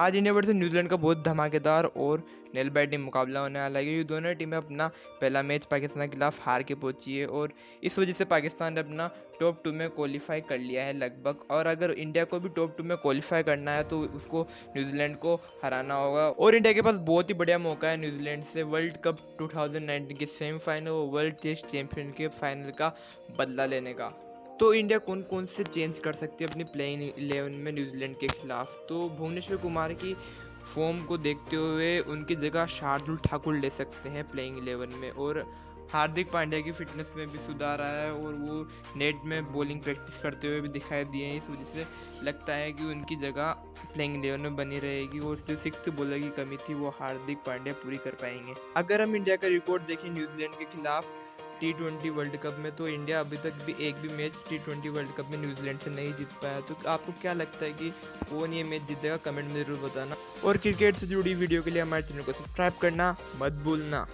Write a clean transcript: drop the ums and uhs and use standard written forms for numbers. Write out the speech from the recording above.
आज India versus New Zealand का बहुत धमाकेदार और नेल बाइटिंग मुकाबला होने वाला है। ये दोनों टीमें अपना पहला मैच पाकिस्तान के खिलाफ हार के पहुंची है और इस वजह से पाकिस्तान ने अपना टॉप 2 में क्वालिफाई कर लिया है लगभग। और अगर इंडिया को भी टॉप 2 में क्वालिफाई करना है तो उसको न्यूजीलैंड को हराना होगा। और इंडिया के पास बहुत ही बढ़िया मौका है न्यूजीलैंड से वर्ल्ड कप 2019 के सेमीफाइनल और वर्ल्ड टेस्ट चैंपियन के फाइनल का बदला लेने का। तो इंडिया कौन कौन से चेंज कर सकती है अपनी प्लेइंग 11 में न्यूजीलैंड के खिलाफ। तो भुवनेश्वर कुमार की फॉर्म को देखते हुए उनकी जगह शार्दुल ठाकुर ले सकते हैं प्लेइंग 11 में। और हार्दिक पांड्या की फिटनेस में भी सुधार आया है और वो नेट में बॉलिंग प्रैक्टिस करते हुए भी दिखाई दिए हैं। इस वजह से लगता है कि उनकी जगह प्लेइंग 11 में बनी रहेगी और जो 6th बॉलर की कमी थी वो हार्दिक पांड्या पूरी कर पाएंगे। अगर हम इंडिया का रिकॉर्ड देखें न्यूजीलैंड के खिलाफ T20 वर्ल्ड कप में, तो इंडिया अभी तक भी एक भी मैच T20 वर्ल्ड कप में न्यूजीलैंड से नहीं जीत पाया। तो आपको क्या लगता है कि कौन ये मैच जीतेगा, कमेंट में जरूर बताना। और क्रिकेट से जुड़ी वीडियो के लिए हमारे चैनल को सब्सक्राइब करना मत भूलना।